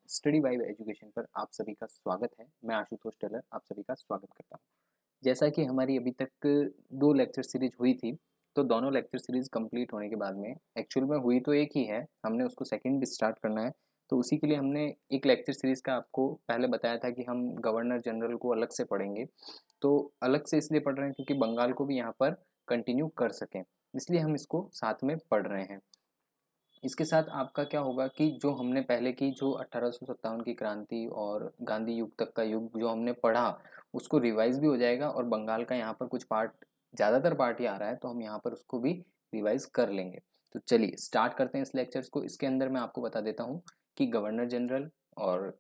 Study vibe education पर आप सभी का स्वागत है। मैं आशुतोष टेलर आप सभी का स्वागत करता हूँ। जैसा कि हमारी अभी तक 2 लेक्चर सीरीज हुई थी, तो दोनों लेक्चर सीरीज कंप्लीट होने के बाद में एक्चुअल में हुई तो एक ही है, हमने उसको सेकंड भी स्टार्ट करना है। तो उसी के लिए हमने एक लेक्चर सीरीज का आपको पहले बताया था कि हम गवर्नर जनरल को अलग से पढ़ेंगे। तो अलग से इसलिए पढ़ रहे हैं क्योंकि बंगाल को भी यहाँ पर कंटिन्यू कर सकें, इसलिए हम इसको साथ में पढ़ रहे हैं। इसके साथ आपका क्या होगा कि जो हमने पहले की जो 1857 की क्रांति और गांधी युग तक का युग जो हमने पढ़ा, उसको रिवाइज भी हो जाएगा और बंगाल का यहाँ पर कुछ पार्ट, ज़्यादातर पार्ट ही आ रहा है, तो हम यहाँ पर उसको भी रिवाइज कर लेंगे। तो चलिए स्टार्ट करते हैं इस लेक्चर्स को। इसके अंदर मैं आपको बता देता हूँ कि गवर्नर जनरल और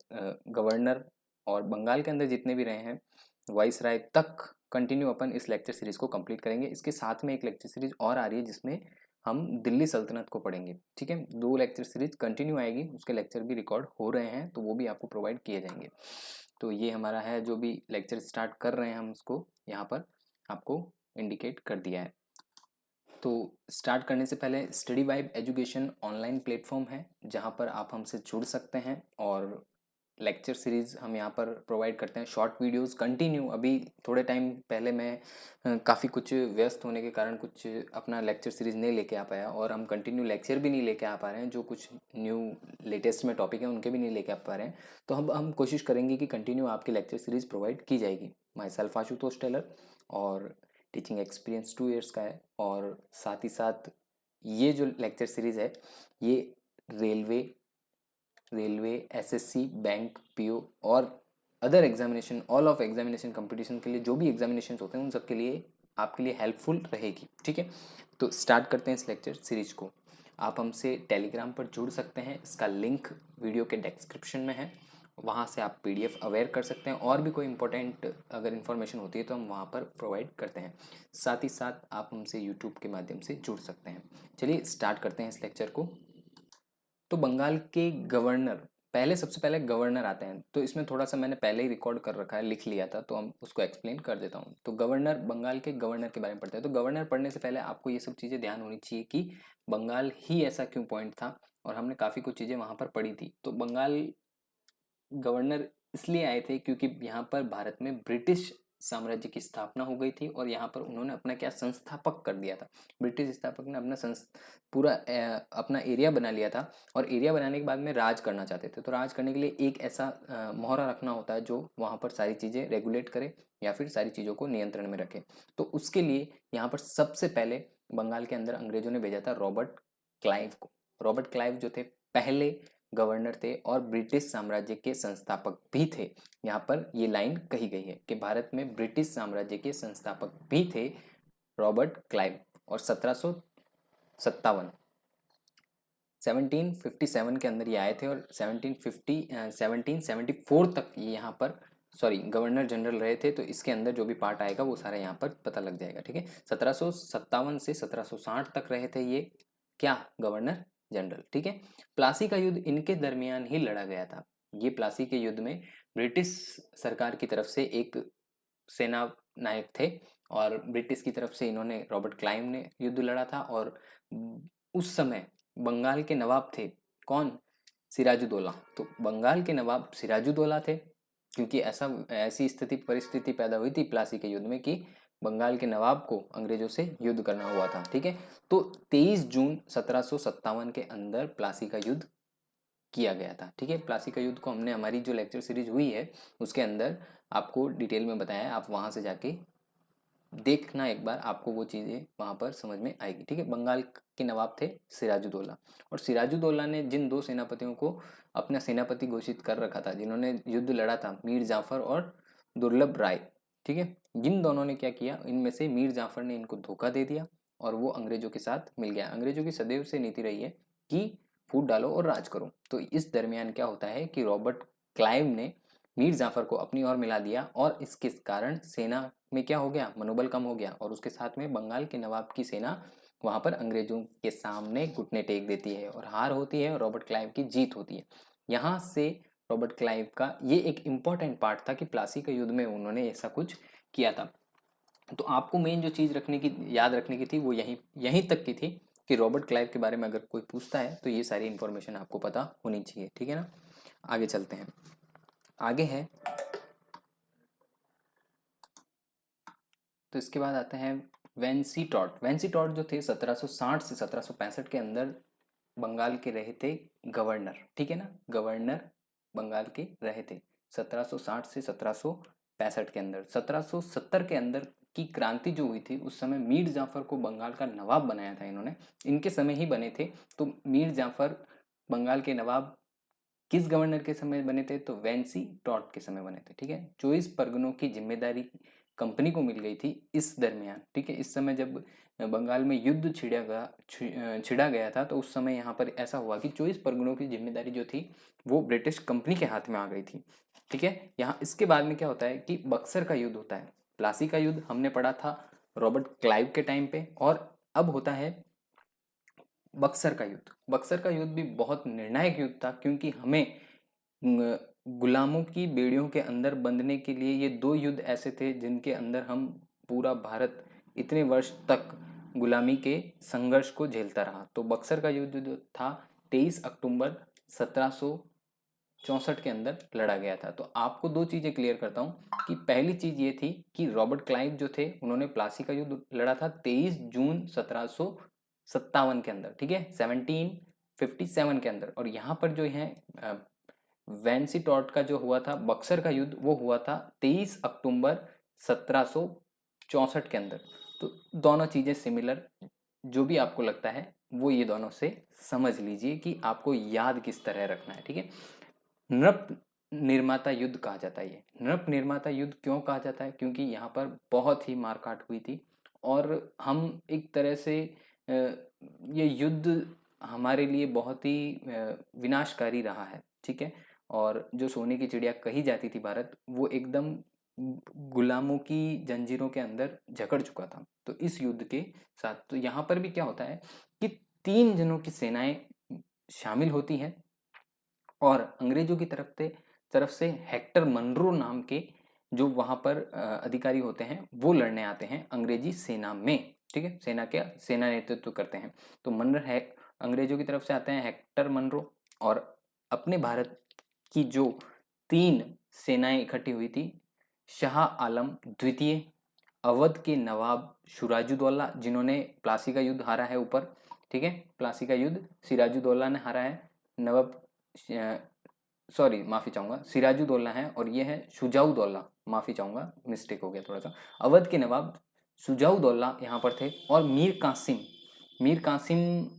गवर्नर और बंगाल के अंदर जितने भी रहे हैं वाइस राय तक कंटिन्यू अपन इस लेक्चर सीरीज को कंप्लीट करेंगे। इसके साथ में एक लेक्चर सीरीज और आ रही है जिसमें हम दिल्ली सल्तनत को पढ़ेंगे। ठीक है, 2 लेक्चर सीरीज कंटिन्यू आएगी, उसके लेक्चर भी रिकॉर्ड हो रहे हैं, तो वो भी आपको प्रोवाइड किए जाएंगे। तो ये हमारा है, जो भी लेक्चर स्टार्ट कर रहे हैं हम उसको यहाँ पर आपको इंडिकेट कर दिया है। तो स्टार्ट करने से पहले study vibe education online platform है जहाँ पर आप हमसे जुड़ सकते हैं और लेक्चर सीरीज़ हम यहाँ पर प्रोवाइड करते हैं, शॉर्ट वीडियोस कंटिन्यू। अभी थोड़े टाइम पहले मैं काफ़ी कुछ व्यस्त होने के कारण कुछ अपना लेक्चर सीरीज़ नहीं लेके आ पाया और हम कंटिन्यू लेक्चर भी नहीं लेके आ पा रहे हैं। जो कुछ न्यू लेटेस्ट में टॉपिक है उनके भी नहीं लेके आ पा रहे हैं। तो हम कोशिश करेंगे कि कंटिन्यू आपकी लेक्चर सीरीज़ प्रोवाइड की जाएगी। माई सेल्फ आशुतोष टेलर और टीचिंग एक्सपीरियंस 2 ईयर्स का है। और साथ ही साथ ये जो लेक्चर सीरीज़ है ये रेलवे एसएससी बैंक पीओ और other examination, all of examination competition के लिए जो भी एग्जामिनेशन होते हैं उन सब के लिए आपके लिए हेल्पफुल रहेगी। ठीक है, तो स्टार्ट करते हैं इस लेक्चर सीरीज को। आप हमसे टेलीग्राम पर जुड़ सकते हैं, इसका लिंक वीडियो के डिस्क्रिप्शन में है, वहाँ से आप पीडीएफ अवेयर कर सकते हैं और भी कोई इंपॉर्टेंट अगर इन्फॉर्मेशन होती है तो हम वहाँ पर प्रोवाइड करते हैं। साथ ही साथ आप हमसे यूट्यूब के माध्यम से जुड़ सकते हैं। चलिए स्टार्ट करते हैं इस लेक्चर को। तो बंगाल के गवर्नर, पहले सबसे पहले गवर्नर आते हैं, तो इसमें थोड़ा सा मैंने पहले ही रिकॉर्ड कर रखा है, लिख लिया था, तो हम उसको एक्सप्लेन कर देता हूँ। तो गवर्नर, बंगाल के गवर्नर के बारे में पढ़ते हैं। तो गवर्नर पढ़ने से पहले आपको ये सब चीज़ें ध्यान होनी चाहिए कि बंगाल ही ऐसा क्यों पॉइंट था, और हमने काफ़ी कुछ चीज़ें वहाँ पर पढ़ी थी। तो बंगाल गवर्नर इसलिए आए थे क्योंकि यहाँ पर भारत में ब्रिटिश साम्राज्य की स्थापना हो गई थी और यहाँ पर उन्होंने अपना क्या संस्थापक कर दिया था। ब्रिटिश स्थापक ने अपना पूरा अपना एरिया बना लिया था और एरिया बनाने के बाद में राज करना चाहते थे। तो राज करने के लिए एक ऐसा मोहरा रखना होता है जो वहाँ पर सारी चीज़ें रेगुलेट करे या फिर सारी चीज़ों को नियंत्रण में रखे। तो उसके लिए यहाँ पर सबसे पहले बंगाल के अंदर अंग्रेजों ने भेजा था रॉबर्ट क्लाइव को। रॉबर्ट क्लाइव जो थे पहले गवर्नर थे और ब्रिटिश साम्राज्य के संस्थापक भी थे। यहाँ पर ये लाइन कही गई है कि भारत में ब्रिटिश साम्राज्य के संस्थापक भी थे रॉबर्ट क्लाइव। और 1757 के अंदर ये आए थे और 1774 तक ये यहाँ पर गवर्नर जनरल रहे थे। तो इसके अंदर जो भी पार्ट आएगा वो सारा यहाँ पर पता लग जाएगा। ठीक है, 1757 से 1760 तक रहे थे ये क्या, गवर्नर जनरल। ठीक है, प्लासी का युद्ध इनके दरमियान ही लड़ा गया था। ये प्लासी के युद्ध में ब्रिटिश सरकार की तरफ से एक सेना नायक थे और ब्रिटिश की तरफ से इन्होंने, रॉबर्ट क्लाइव ने युद्ध लड़ा था। और उस समय बंगाल के नवाब थे कौन, सिराजुद्दौला। तो बंगाल के नवाब सिराजुद्दौला थे क्योंकि ऐसी स्थिति परिस्थिति पैदा हुई थी प्लासी के युद्ध में कि बंगाल के नवाब को अंग्रेजों से युद्ध करना हुआ था। ठीक है, तो 23 जून 1757 के अंदर प्लासी का युद्ध किया गया था। ठीक है, प्लासी का युद्ध को हमने हमारी जो लेक्चर सीरीज हुई है उसके अंदर आपको डिटेल में बताया है, आप वहां से जाके देखना एक बार, आपको वो चीज़ें वहाँ पर समझ में आएगी। ठीक है, बंगाल के नवाब थे सिराजुद्दौला और सिराजुद्दौला ने जिन 2 सेनापतियों को अपना सेनापति घोषित कर रखा था, जिन्होंने युद्ध लड़ा था, मीर जाफर और दुर्लभ राय। ठीक है, जिन दोनों ने क्या किया, इनमें से मीर जाफर ने इनको धोखा दे दिया और वो अंग्रेजों के साथ मिल गया। अंग्रेजों की सदैव से नीति रही है कि फूट डालो और राज करो। तो इस दरमियान क्या होता है कि रॉबर्ट क्लाइव ने मीर जाफर को अपनी ओर मिला दिया और इसके कारण सेना में क्या हो गया, मनोबल कम हो गया और उसके साथ में बंगाल के नवाब की सेना वहां पर अंग्रेजों के सामने घुटने टेक देती है और हार होती है और रॉबर्ट क्लाइव की जीत होती है। यहाँ से रॉबर्ट क्लाइव का ये एक इंपॉर्टेंट पार्ट था कि प्लासी के युद्ध में उन्होंने ऐसा कुछ किया था। तो आपको मेन जो चीज़ याद रखने की थी वो यहीं तक की थी कि रॉबर्ट क्लाइव के बारे में अगर कोई पूछता है तो ये सारी इंफॉर्मेशन आपको पता होनी चाहिए। ठीक है ना, आगे चलते हैं। आगे है तो इसके बाद आते हैं वेंसी टॉट। वेंसी टॉट जो थे 1760 से 1765 के अंदर बंगाल के रहे थे गवर्नर, ठीक है ना, गवर्नर बंगाल के रहे थे 1760 से 1765 के अंदर। 1770 के अंदर की क्रांति जो हुई थी उस समय मीर जाफर को बंगाल का नवाब बनाया था इन्होंने, इनके समय ही बने थे। तो मीर जाफर बंगाल के नवाब किस गवर्नर के समय बने थे, तो वेंसी टॉट के समय बने थे, ठीक है। 24 परगनों की जिम्मेदारी कंपनी को मिल गई थी इस दरमियान, ठीक है। इस समय जब बंगाल में युद्ध छिड़ा गया था तो उस समय यहाँ पर ऐसा हुआ कि 24 परगनों की जिम्मेदारी जो थी वो ब्रिटिश कंपनी के हाथ में आ गई थी, ठीक है। यहाँ इसके बाद में क्या होता है कि बक्सर का युद्ध होता है। प्लासी का युद्ध हमने पढ़ा था रॉबर्ट क्लाइव के टाइम पे, और अब होता है बक्सर का युद्ध। बक्सर का युद्ध भी बहुत निर्णायक युद्ध था, क्योंकि हमें गुलामों की बेड़ियों के अंदर बंधने के लिए ये दो युद्ध ऐसे थे जिनके अंदर हम पूरा भारत इतने वर्ष तक गुलामी के संघर्ष को झेलता रहा। तो बक्सर का युद्ध जो था 23 अक्टूबर 1764 के अंदर लड़ा गया था। तो आपको दो चीज़ें क्लियर करता हूँ कि पहली चीज़ ये थी कि रॉबर्ट क्लाइव जो थे उन्होंने प्लासी का युद्ध लड़ा था 23 जून 1757 के अंदर, ठीक है, 1757 के अंदर। और यहाँ पर जो है वेंसी टॉट का जो हुआ था बक्सर का युद्ध वो हुआ था 23 अक्टूबर 1764 के अंदर। तो दोनों चीज़ें सिमिलर, जो भी आपको लगता है वो ये दोनों से समझ लीजिए कि आपको याद किस तरह रखना है, ठीक है। नृप निर्माता युद्ध कहा जाता है ये। नृप निर्माता युद्ध क्यों कहा जाता है, क्योंकि यहाँ पर बहुत ही मारकाट हुई थी और हम एक तरह से ये युद्ध हमारे लिए बहुत ही विनाशकारी रहा है, ठीक है। और जो सोने की चिड़िया कही जाती थी भारत, वो एकदम गुलामों की जंजीरों के अंदर जकड़ चुका था। तो इस युद्ध के साथ तो यहाँ पर भी क्या होता है कि 3 जनों की सेनाएं शामिल होती हैं और अंग्रेजों की तरफ से हेक्टर मनरो नाम के जो वहां पर अधिकारी होते हैं वो लड़ने आते हैं अंग्रेजी सेना में, ठीक है। सेना नेतृत्व करते हैं। तो मनर है अंग्रेजों की तरफ से आते हैं हेक्टर मनरो, और अपने भारत की जो 3 सेनाएं इकट्ठी हुई थी, शाह आलम द्वितीय, अवध के नवाब सिराजुद्दौला जिन्होंने प्लासी का युद्ध हारा है ऊपर, ठीक है, प्लासी का युद्ध सिराजुद्दौला ने हारा है। नवाब सॉरी माफ़ी चाहूँगा, सिराजुद्दौला है और ये है शुजाउद्दौला, माफ़ी चाहूँगा मिस्टेक हो गया थोड़ा सा। अवध के नवाब शुजाउद्दौला यहाँ पर थे और मीर कासिम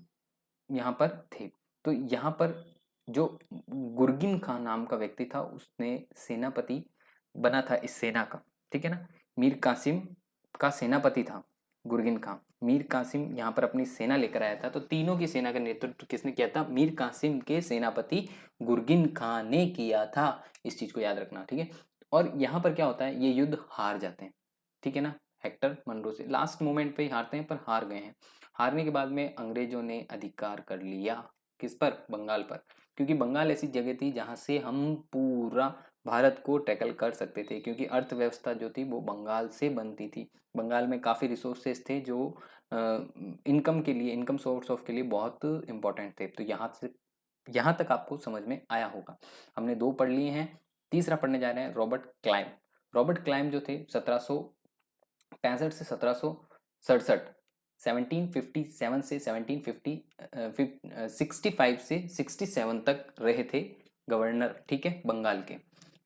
यहाँ पर थे। तो यहाँ पर जो गुरगिन खान नाम का व्यक्ति था उसने सेनापति बना था इस सेना का, ठीक है ना। मीर कासिम का सेनापति था गुरगिन खान। मीर कासिम यहाँ पर अपनी सेना लेकर आया था। तो तीनों की सेना का नेतृत्व किसने किया था, मीर कासिम के सेनापति गुरगिन खान ने किया था। इस चीज को याद रखना, ठीक है। और यहाँ पर क्या होता है, ये युद्ध हार जाते हैं, ठीक है ना। हेक्टर मनरो से लास्ट मोमेंट पे ही हारते हैं, पर हार गए हैं। हारने के बाद में अंग्रेजों ने अधिकार कर लिया किस पर, बंगाल पर, क्योंकि बंगाल ऐसी जगह थी जहां से हम पूरा भारत को टैकल कर सकते थे, क्योंकि अर्थव्यवस्था जो थी वो बंगाल से बनती थी। बंगाल में काफ़ी रिसोर्सेज थे जो इनकम के लिए, इनकम सोर्स ऑफ के लिए बहुत इंपॉर्टेंट थे। तो यहाँ तक आपको समझ में आया होगा। हमने 2 पढ़ लिए हैं, तीसरा पढ़ने जा रहे हैं रॉबर्ट क्लाइव। रॉबर्ट क्लाइव जो थे 1765 से 1767, 1757 से 65 से 67 तक रहे थे गवर्नर, ठीक है, बंगाल के।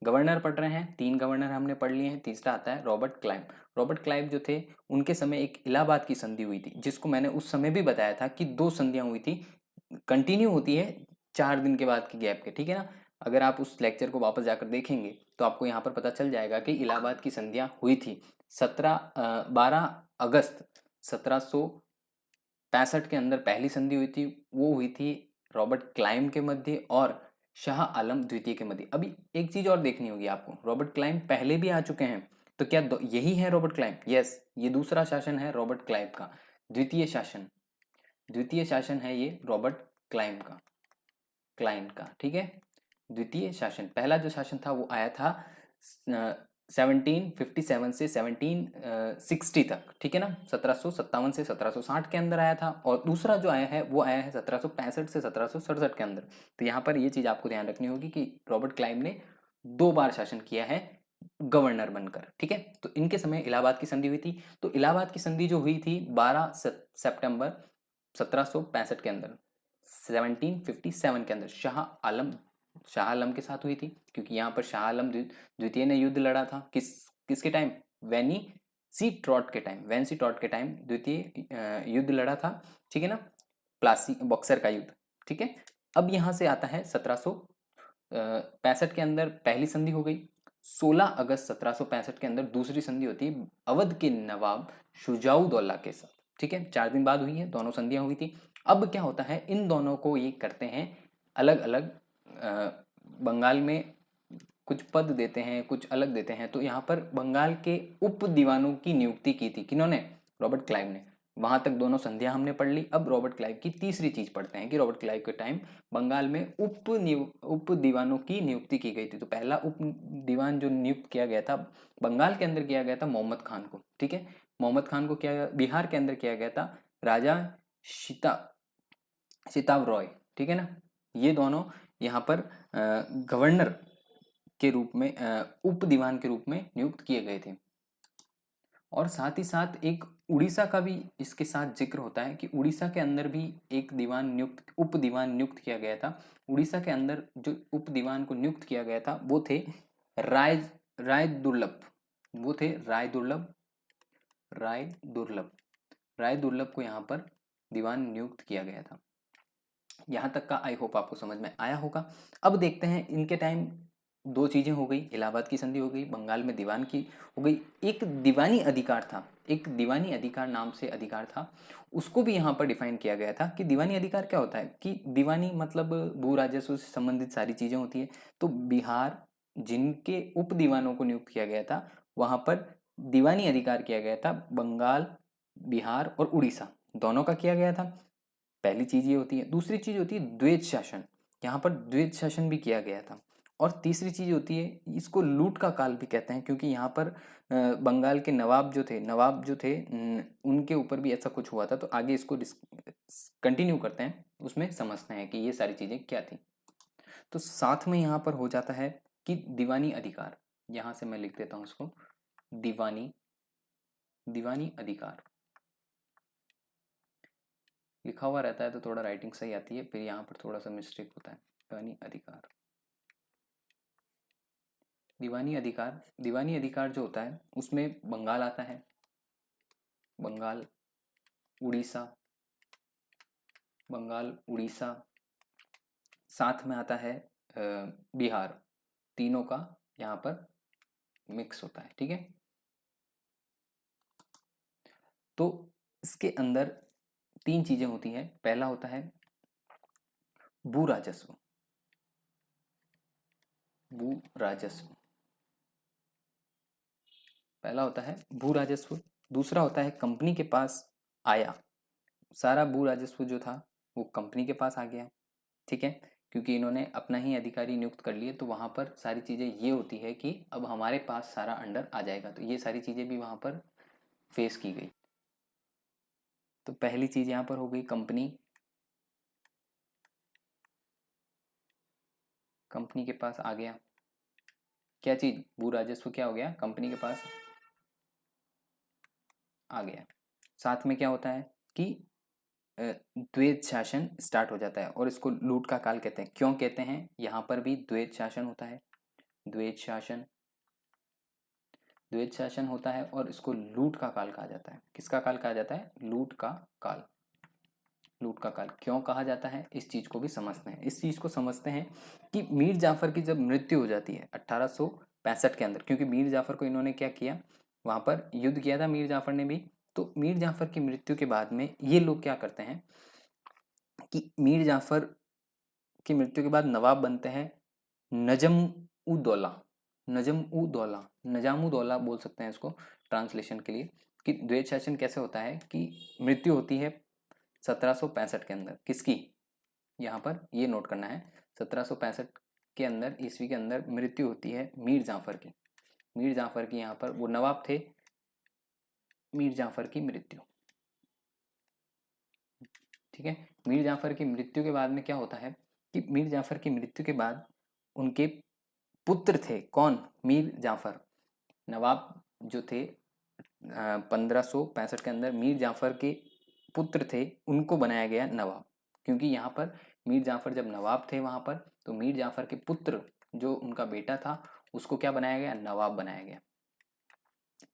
गवर्नर पढ़ रहे हैं, 3 गवर्नर हमने पढ़ लिए हैं। तीसरा आता है रॉबर्ट क्लाइव। रॉबर्ट क्लाइव जो थे उनके समय एक इलाहाबाद की संधि हुई थी, जिसको मैंने उस समय भी बताया था कि 2 संधियां हुई थी, कंटिन्यू होती है 4 दिन के बाद की गैप के, ठीक है ना। अगर आप उस लेक्चर को वापस जाकर देखेंगे तो आपको यहाँ पर पता चल जाएगा कि इलाहाबाद की संधियां हुई थी 12 अगस्त 1765 के अंदर पहली संधि हुई थी, वो हुई थी रॉबर्ट क्लाइव के मध्य और शाह आलम द्वितीय के मध्य। अभी एक चीज और देखनी होगी आपको, रॉबर्ट क्लाइव पहले भी आ चुके हैं, तो क्या यही है रॉबर्ट क्लाइव? यस, ये दूसरा शासन है रॉबर्ट क्लाइव का, द्वितीय शासन है ये रॉबर्ट क्लाइव का, ठीक है। द्वितीय शासन, पहला जो शासन था वो आया था 1757 से 1760 तक, ठीक है ना, 1757 से 1760 के अंदर आया था। और दूसरा जो आया है वो आया है 1765 से 1767 के अंदर। तो यहाँ पर ये चीज़ आपको ध्यान रखनी होगी कि रॉबर्ट क्लाइव ने 2 बार शासन किया है गवर्नर बनकर, ठीक है। तो इनके समय इलाहाबाद की संधि हुई थी। तो इलाहाबाद की संधि जो हुई थी 12 सितंबर 1765 के अंदर, 1757 के अंदर शाह आलम के साथ हुई थी, क्योंकि यहाँ पर शाह आलम द्वितीय ने युद्ध लड़ा था किसके टाइम, वैन सी ट्रॉट के टाइम द्वितीय युद्ध लड़ा था, ठीक है ना, प्लासी बॉक्सर का युद्ध, ठीक है। अब यहाँ से आता है 1765 के अंदर पहली संधि हो गई। 16 अगस्त 1765 के अंदर दूसरी संधि होती है अवध के नवाब शुजाउद्दौला के साथ, ठीक है। 4 दिन बाद हुई है, दोनों संधियां हुई थी। अब क्या होता है, इन दोनों को ये करते हैं अलग अलग, बंगाल में कुछ पद देते हैं, कुछ अलग देते हैं। तो यहाँ पर बंगाल के उप दीवानों की नियुक्ति की थी किन्होंने, रॉबर्ट क्लाइव ने। वहां तक दोनों संधियां हमने पढ़ ली। अब रॉबर्ट क्लाइव की तीसरी चीज पढ़ते हैं कि रॉबर्ट क्लाइव के टाइम बंगाल में उप दीवानों की नियुक्ति की गई थी। तो पहला उप दीवान जो नियुक्त किया गया था बंगाल के अंदर किया गया था मोहम्मद खान को, ठीक है। मोहम्मद खान को किया, बिहार के अंदर किया गया था राजा सीता सीताव रॉय, ठीक है ना। ये दोनों यहाँ पर गवर्नर के रूप में, उप दीवान के रूप में नियुक्त किए गए थे। और साथ ही साथ एक उड़ीसा का भी इसके साथ जिक्र होता है कि उड़ीसा के अंदर भी एक उप दीवान नियुक्त किया गया था। उड़ीसा के अंदर जो उप दीवान को नियुक्त किया गया था वो थे राय राय दुर्लभ, वो थे राय दुर्लभ को यहाँ पर दीवान नियुक्त किया गया था। यहाँ तक का आई होप आपको समझ में आया होगा। अब देखते हैं इनके टाइम 2 चीजें हो गई, इलाहाबाद की संधि हो गई, बंगाल में दीवान की हो गई। एक दीवानी अधिकार था, एक दीवानी अधिकार नाम से अधिकार था, उसको भी यहाँ पर डिफाइन किया गया था कि दीवानी अधिकार क्या होता है, कि दीवानी मतलब भू राजस्व से संबंधित सारी चीजें होती है। तो बिहार जिनके उप दीवानों को नियुक्त किया गया था वहां पर दीवानी अधिकार किया गया था, बंगाल, बिहार और उड़ीसा दोनों का किया गया था। पहली चीज ये होती है। दूसरी चीज होती है द्वैत शासन, यहाँ पर द्वैत शासन भी किया गया था। और तीसरी चीज होती है, इसको लूट का काल भी कहते हैं, क्योंकि यहाँ पर बंगाल के नवाब जो थे उनके ऊपर भी ऐसा कुछ हुआ था। तो आगे इसको कंटिन्यू करते हैं, उसमें समझते हैं कि ये सारी चीजें क्या थी। तो साथ में यहाँ पर हो जाता है कि दीवानी अधिकार, यहाँ से मैं लिख देता हूँ इसको, दीवानी अधिकार लिखा हुआ रहता है तो थोड़ा राइटिंग सही आती है, फिर यहाँ पर थोड़ा सा मिस्टेक होता है। दीवानी अधिकार जो होता है उसमें बंगाल आता है, बंगाल उड़ीसा, साथ में आता है बिहार, तीनों का यहाँ पर मिक्स होता है, ठीक है। तो इसके अंदर 3 चीजें होती हैं। पहला होता है भू राजस्व, पहला होता है भू राजस्व। दूसरा होता है कंपनी के पास आया, सारा भू राजस्व जो था वो कंपनी के पास आ गया, ठीक है, क्योंकि इन्होंने अपना ही अधिकारी नियुक्त कर लिए। तो वहां पर सारी चीजें ये होती है कि अब हमारे पास सारा अंडर आ जाएगा। तो ये सारी चीजें भी वहां पर फेस की गई। तो पहली चीज यहाँ पर हो गई कंपनी के पास आ गया क्या चीज, भू राजस्व क्या हो गया, कंपनी के पास आ गया। साथ में क्या होता है कि द्वैत शासन स्टार्ट हो जाता है, और इसको लूट का काल कहते हैं। क्यों कहते हैं, यहाँ पर भी द्वैत शासन होता है, द्वैत शासन होता है, और इसको लूट का काल कहा जाता है। किसका काल कहा जाता है, लूट का काल क्यों कहा जाता है, इस चीज को भी समझते हैं। इस चीज को समझते हैं कि मीर जाफर की जब मृत्यु हो जाती है 1865 के अंदर, क्योंकि मीर जाफर को इन्होंने क्या किया, वहां पर युद्ध किया था मीर जाफर ने भी। तो मीर जाफर की मृत्यु के बाद में ये लोग क्या करते हैं कि मीर जाफर की मृत्यु के बाद नवाब बनते हैं नजामुद्दौला बोल सकते हैं इसको ट्रांसलेशन के लिए, कि द्वैत शासन कैसे होता है कि मृत्यु होती है 1765 के अंदर, किसकी, यहाँ पर ये नोट करना है, 1765 के अंदर ईस्वी के अंदर मृत्यु होती है मीर जाफर की, मीर जाफर की यहाँ पर वो नवाब थे, मीर जाफर की मृत्यु। ठीक है, मीर जाफर की मृत्यु के बाद में क्या होता है कि मीर जाफर की मृत्यु के बाद उनके पुत्र थे, कौन, मीर जाफर। नवाब जो थे 1565 के अंदर मीर जाफर के पुत्र थे, उनको बनाया गया नवाब। क्योंकि यहाँ पर मीर जाफर जब नवाब थे वहाँ पर, तो मीर जाफर के पुत्र जो उनका बेटा था उसको क्या बनाया गया, नवाब बनाया गया।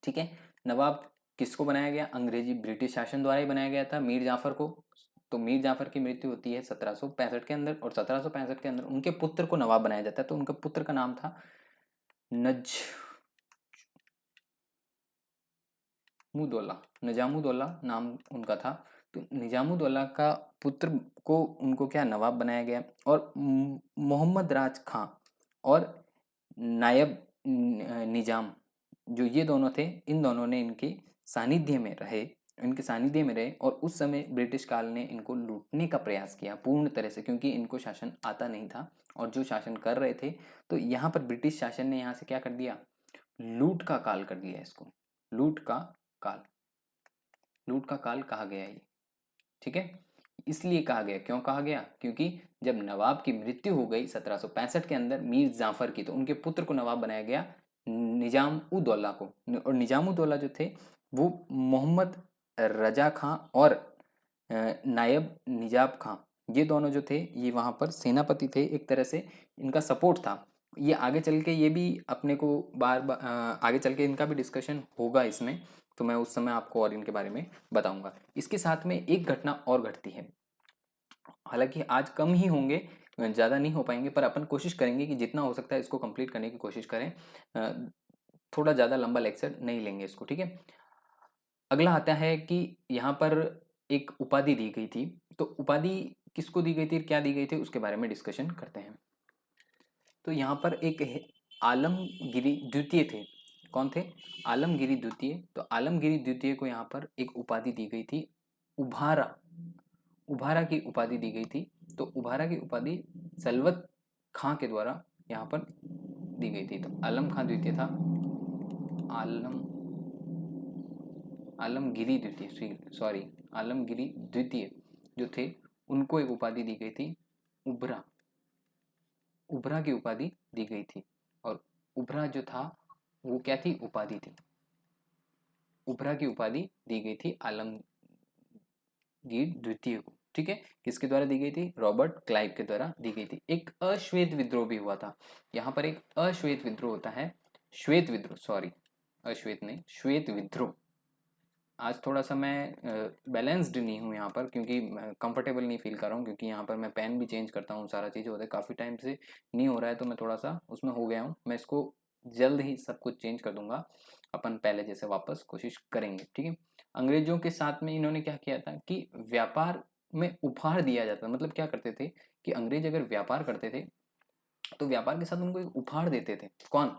ठीक है, नवाब किसको बनाया गया, अंग्रेजी ब्रिटिश शासन द्वारा ही बनाया गया था मीर जाफर को। तो मीर जाफर की मृत्यु होती है 1765 के अंदर, और 1765 के अंदर उनके पुत्र को नवाब बनाया जाता है। तो उनके पुत्र का नाम था निजामुद्दौला नाम उनका था। तो निजामुद्दौला का पुत्र को उनको क्या नवाब बनाया गया। और मोहम्मद राज खां और नायब निजाम जो ये दोनों थे, इन दोनों ने इनके सानिध्य में रहे, इनके सानिध्य में रहे। और उस समय ब्रिटिश काल ने इनको लूटने का प्रयास किया पूर्ण तरह से, क्योंकि इनको शासन आता नहीं था और जो शासन कर रहे थे। तो यहाँ पर ब्रिटिश शासन ने यहाँ से क्या कर दिया, लूट का काल कर दिया इसको, लूट का काल, लूट का काल कहा गया ये। ठीक है, इसलिए कहा गया, क्यों कहा गया, क्योंकि जब नवाब की मृत्यु हो गई 1765 के अंदर मीर जाफर की, तो उनके पुत्र को नवाब बनाया गया निजाम उद्दौला को। और निजाम उद्दौला जो थे वो मोहम्मद रजा खां और नायब निजाब खां, ये दोनों जो थे ये वहाँ पर सेनापति थे, एक तरह से इनका सपोर्ट था। ये आगे चल के ये भी अपने को बार बार आगे चल के इनका भी डिस्कशन होगा इसमें, तो मैं उस समय आपको और इनके बारे में बताऊंगा। इसके साथ में एक घटना और घटती है, हालांकि आज कम ही होंगे, ज़्यादा नहीं हो पाएंगे, पर अपन कोशिश करेंगे कि जितना हो सकता है इसको कंप्लीट करने की कोशिश करें। थोड़ा ज़्यादा लंबा लेक्चर नहीं लेंगे इसको। ठीक है, अगला आता है कि यहाँ पर एक उपाधि दी गई थी। तो उपाधि किसको दी गई थी, क्या दी गई थी, उसके बारे में डिस्कशन करते हैं। तो यहाँ पर एक आलमगिरी द्वितीय थे, कौन थे, आलमगिरी द्वितीय। तो आलमगिरी द्वितीय को यहाँ पर एक उपाधि दी गई थी, उभारा, उभारा की उपाधि दी गई थी। तो उभारा की उपाधि सलवत खां के द्वारा यहाँ पर दी गई थी। तो आलम खां द्वितीय था, आलमगिरी द्वितीय, सॉरी आलमगिरी द्वितीय जो थे उनको एक उपाधि दी गई थी, उभरा, उभरा की उपाधि दी गई थी। और उभरा जो था वो क्या थी, उपाधि थी, उभरा की उपाधि दी गई थी आलमगीर द्वितीय को। ठीक है, किसके द्वारा दी गई थी, रॉबर्ट क्लाइव के द्वारा दी गई थी। एक अश्वेत विद्रोह भी हुआ था, यहाँ पर एक अश्वेत विद्रोह होता है, श्वेत विद्रोह, सॉरी अश्वेत नहीं, श्वेत विद्रोह। आज थोड़ा सा मैं बैलेंस्ड नहीं हूँ यहाँ पर, क्योंकि कंफर्टेबल नहीं फील कर रहा हूँ, क्योंकि यहाँ पर मैं पेन भी चेंज करता हूँ, सारा चीज़ होता है, काफ़ी टाइम से नहीं हो रहा है, तो मैं थोड़ा सा उसमें हो गया हूँ। मैं इसको जल्द ही सब कुछ चेंज कर दूंगा, अपन पहले जैसे वापस कोशिश करेंगे। ठीक है, अंग्रेजों के साथ में इन्होंने क्या किया था कि व्यापार में उपहार दिया जाता, मतलब क्या करते थे कि अंग्रेज अगर व्यापार करते थे तो व्यापार के साथ उनको एक उपहार देते थे, कौन,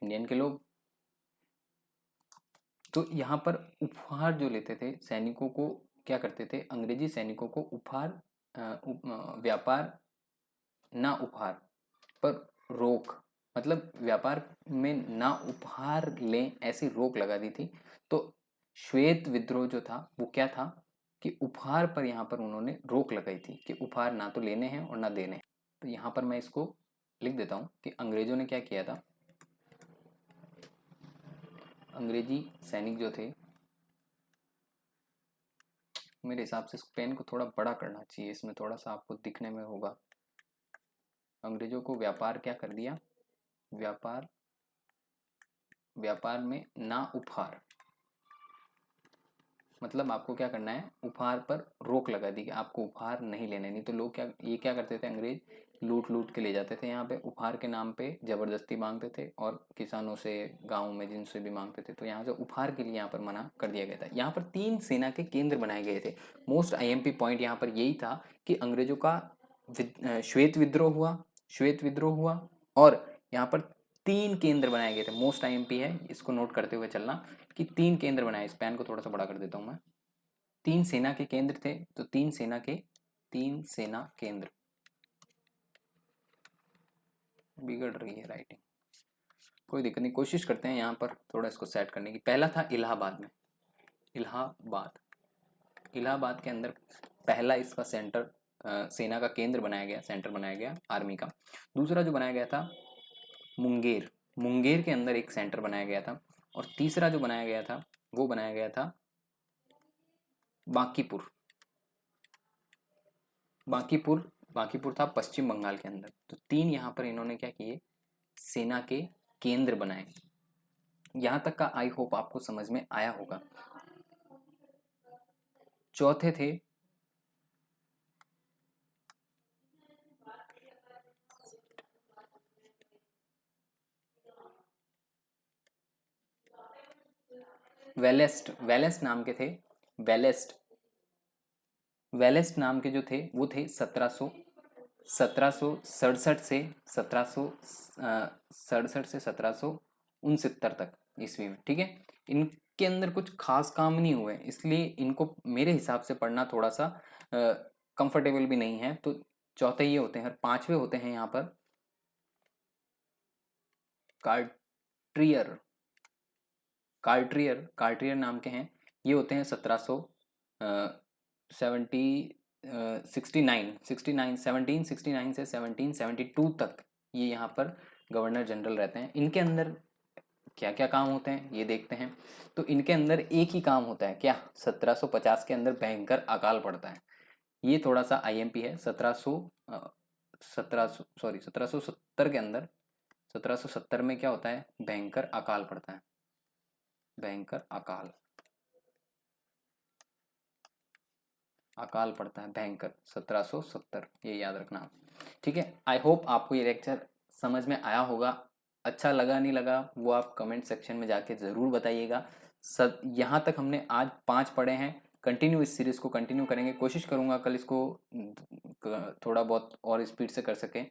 इंडियन के लोग। तो यहाँ पर उपहार जो लेते थे सैनिकों को, क्या करते थे, अंग्रेजी सैनिकों को उपहार, व्यापार ना उपहार पर रोक, मतलब व्यापार में ना उपहार लें ऐसी रोक लगा दी थी। तो श्वेत विद्रोह जो था वो क्या था कि उपहार पर यहाँ पर उन्होंने रोक लगाई थी कि उपहार ना तो लेने हैं और ना देने हैं। तो यहाँ पर मैं इसको लिख देता हूँ कि अंग्रेजों ने क्या किया था, अंग्रेजी सैनिक जो थे, मेरे हिसाब से इस पेन को थोड़ा बड़ा करना चाहिए, इसमें थोड़ा सा आपको दिखने में होगा। अंग्रेजों को व्यापार क्या कर दिया, व्यापार, व्यापार में ना उपहार, मतलब आपको क्या करना है, उपहार पर रोक लगा दी कि आपको उपहार नहीं लेने। नहीं तो लोग क्या, ये क्या करते थे, अंग्रेज लूट लूट के ले जाते थे यहाँ पे, उपहार के नाम पे जबरदस्ती मांगते थे, और किसानों से, गाँव में जिनसे भी मांगते थे। तो यहाँ से उपहार के लिए यहाँ पर मना कर दिया गया था। यहाँ पर 3 सेना के केंद्र बनाए गए थे। मोस्ट IMP पॉइंट यहाँ पर यही था कि अंग्रेजों का श्वेत विद्रोह हुआ, श्वेत विद्रोह हुआ, और यहाँ पर 3 केंद्र बनाए गए थे। मोस्ट IMP है, इसको नोट करते हुए चलना कि 3 केंद्र बनाए। इस पेन को थोड़ा सा बड़ा कर देता हूँ मैं। 3 सेना के केंद्र थे, तो 3 सेना केंद्र, बिगड़ रही है राइटिंग, कोई दिक्कत नहीं, कोशिश करते हैं यहाँ पर थोड़ा इसको सेट करने की। पहला था इलाहाबाद में, इलाहाबाद, इलाहाबाद के अंदर पहला इसका सेंटर सेना का केंद्र बनाया गया, सेंटर बनाया गया आर्मी का। दूसरा जो बनाया गया था मुंगेर, मुंगेर के अंदर एक सेंटर बनाया गया था। और तीसरा जो बनाया गया था वो बनाया गया था बांकीपुर, बांकीपुर, बांकीपुर था पश्चिम बंगाल के अंदर। तो 3 यहाँ पर इन्होंने क्या किए, सेना के केंद्र बनाए। यहाँ तक का आई होप आपको समझ में आया होगा। चौथे थे वेलेस्ट, वेलेस्ट नाम के थे, वेलेस्ट, वेलेस्ट नाम के जो थे वो थे 1767 से 1767 से 1769 तक ईस्वी में, ठीक है। इनके अंदर कुछ खास काम नहीं हुए, इसलिए इनको मेरे हिसाब से पढ़ना थोड़ा सा कंफर्टेबल भी नहीं है। तो चौथे ये होते हैं, 5वें होते हैं यहाँ पर कार्ट्रियर, कार्ट्रियर, कार्ट्रियर नाम के हैं। ये होते हैं 1769 से 1772 तक ये यहाँ पर गवर्नर जनरल रहते हैं। इनके अंदर क्या क्या काम होते हैं ये देखते हैं। तो इनके अंदर एक ही काम होता है, क्या, 1750 के अंदर भयंकर अकाल पड़ता है। ये थोड़ा सा आईएमपी है। 1770 के अंदर, 1770 में क्या होता है, भयंकर अकाल पड़ता है, भयंकर अकाल, अकाल पड़ता है भयंकर, 1770, ये याद रखना, ठीक है। आई होप आपको ये लेक्चर समझ में आया होगा। अच्छा लगा नहीं लगा वो आप कमेंट सेक्शन में जाके ज़रूर बताइएगा। सब यहाँ तक हमने आज 5 पढ़े हैं। कंटिन्यू इस सीरीज़ को कंटिन्यू करेंगे, कोशिश करूँगा कल इसको थोड़ा बहुत और स्पीड से कर सकें,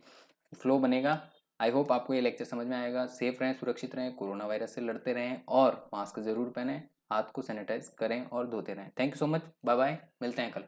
फ्लो बनेगा। आई होप आपको ये लेक्चर समझ में आएगा। सेफ रहें, सुरक्षित रहें, कोरोना वायरस से लड़ते रहें और मास्क ज़रूर पहनें, हाथ को सैनिटाइज करें और धोते रहें। Thank you so much, bye bye, मिलते हैं कल।